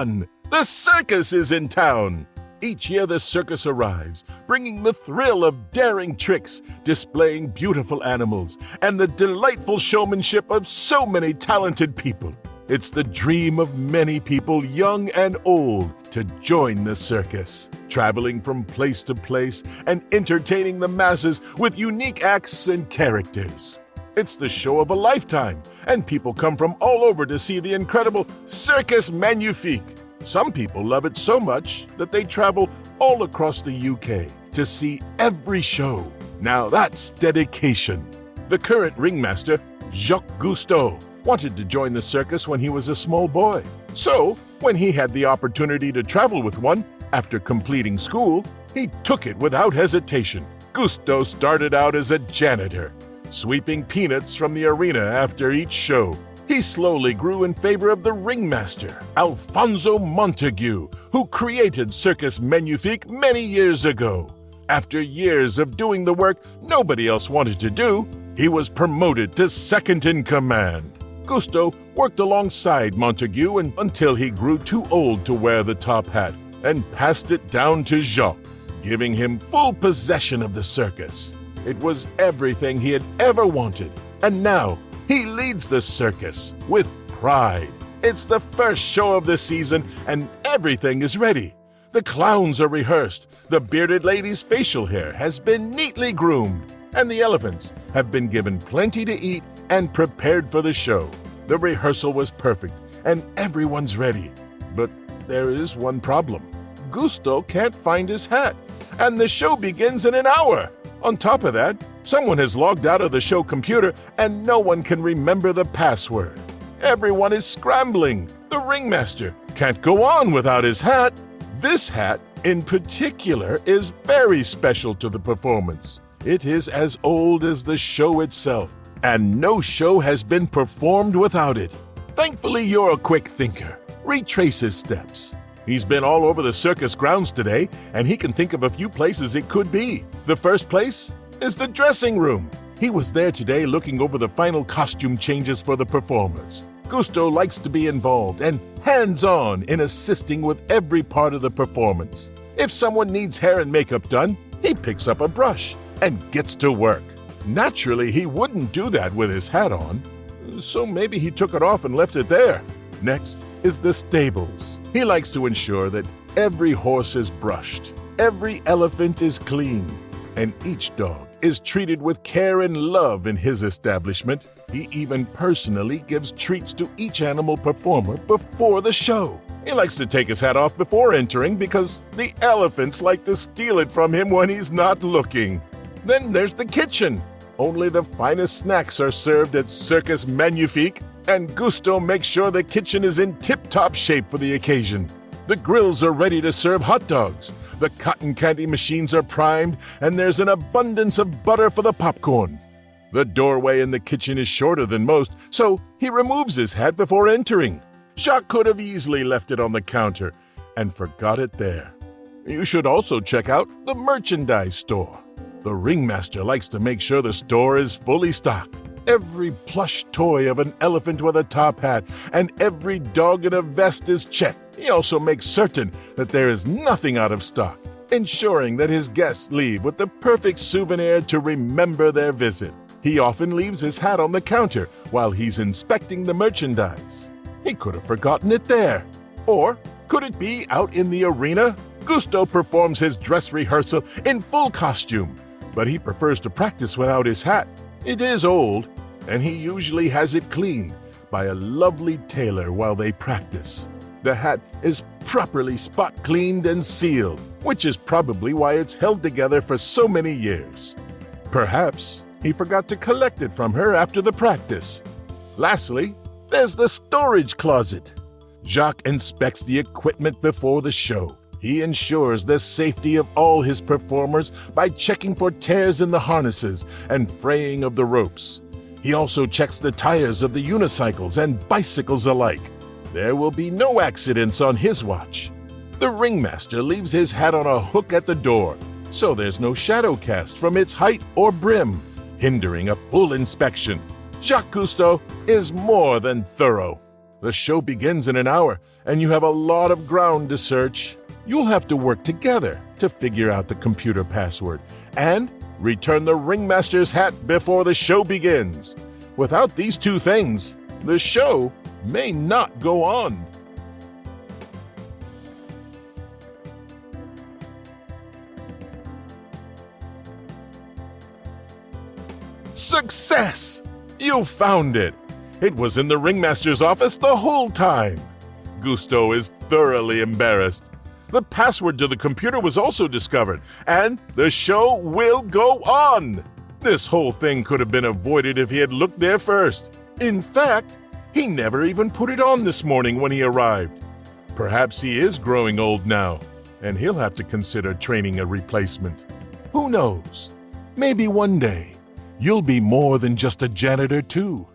fun! The circus is in town! Each year the circus arrives, bringing the thrill of daring tricks, displaying beautiful animals, and the delightful showmanship of so many talented people. It's the dream of many people, young and old, to join the circus, traveling from place to place and entertaining the masses with unique acts and characters. It's the show of a lifetime, and people come from all over to see the incredible Circus Magnifique. Some people love it so much that they travel all across the UK to see every show. Now that's dedication. The current ringmaster, Jacques Gusto, wanted to join the circus when he was a small boy. So, when he had the opportunity to travel with one after completing school, he took it without hesitation. Gusto started out as a janitor, sweeping peanuts from the arena after each show. He slowly grew in favor of the ringmaster, Alfonso Montague, who created Circus Magnifique many years ago. After years of doing the work nobody else wanted to do, he was promoted to second in command. Gusto worked alongside Montague until he grew too old to wear the top hat and passed it down to Jacques, giving him full possession of the circus. It was everything he had ever wanted, and now he leads the circus with pride. It's the first show of the season, and everything is ready. The clowns are rehearsed, the bearded lady's facial hair has been neatly groomed, and the elephants have been given plenty to eat and prepared for the show. The rehearsal was perfect, and everyone's ready. But there is one problem. Gusto can't find his hat, and the show begins in an hour. On top of that, someone has logged out of the show computer, and no one can remember the password. Everyone is scrambling. The ringmaster can't go on without his hat. This hat, in particular, is very special to the performance. It is as old as the show itself, and no show has been performed without it. Thankfully, you're a quick thinker. Retrace his steps. He's been all over the circus grounds today, and he can think of a few places it could be. The first place is the dressing room. He was there today looking over the final costume changes for the performers. Gusto likes to be involved and hands-on in assisting with every part of the performance. If someone needs hair and makeup done, he picks up a brush and gets to work. Naturally, he wouldn't do that with his hat on, so maybe he took it off and left it there. Next is the stables. He likes to ensure that every horse is brushed, every elephant is cleaned, and each dog is treated with care and love in his establishment. He even personally gives treats to each animal performer before the show. He likes to take his hat off before entering because the elephants like to steal it from him when he's not looking. Then there's the kitchen. Only the finest snacks are served at Circus Magnifique, and Gusto makes sure the kitchen is in tip-top shape for the occasion. The grills are ready to serve hot dogs, the cotton candy machines are primed, and there's an abundance of butter for the popcorn. The doorway in the kitchen is shorter than most, so he removes his hat before entering. Jacques could have easily left it on the counter and forgot it there. You should also check out the merchandise store. The ringmaster likes to make sure the store is fully stocked. Every plush toy of an elephant with a top hat and every dog in a vest is checked. He also makes certain that there is nothing out of stock, ensuring that his guests leave with the perfect souvenir to remember their visit. He often leaves his hat on the counter while he's inspecting the merchandise. He could have forgotten it there. Or could it be out in the arena? Gusto performs his dress rehearsal in full costume, but he prefers to practice without his hat. It is old, and he usually has it cleaned by a lovely tailor while they practice. The hat is properly spot cleaned and sealed, which is probably why it's held together for so many years. Perhaps he forgot to collect it from her after the practice. Lastly, there's the storage closet. Jacques inspects the equipment before the show. He ensures the safety of all his performers by checking for tears in the harnesses and fraying of the ropes. He also checks the tires of the unicycles and bicycles alike. There will be no accidents on his watch. The ringmaster leaves his hat on a hook at the door, so there's no shadow cast from its height or brim, hindering a full inspection. Jacques Gusto is more than thorough. The show begins in an hour, and you have a lot of ground to search. You'll have to work together to figure out the computer password and return the ringmaster's hat before the show begins. Without these two things, the show may not go on. Success! You found it! It was in the ringmaster's office the whole time. Gusto is thoroughly embarrassed. The password to the computer was also discovered, and the show will go on. This whole thing could have been avoided if he had looked there first. In fact, he never even put it on this morning when he arrived. Perhaps he is growing old now, and he'll have to consider training a replacement. Who knows? Maybe one day you'll be more than just a janitor too.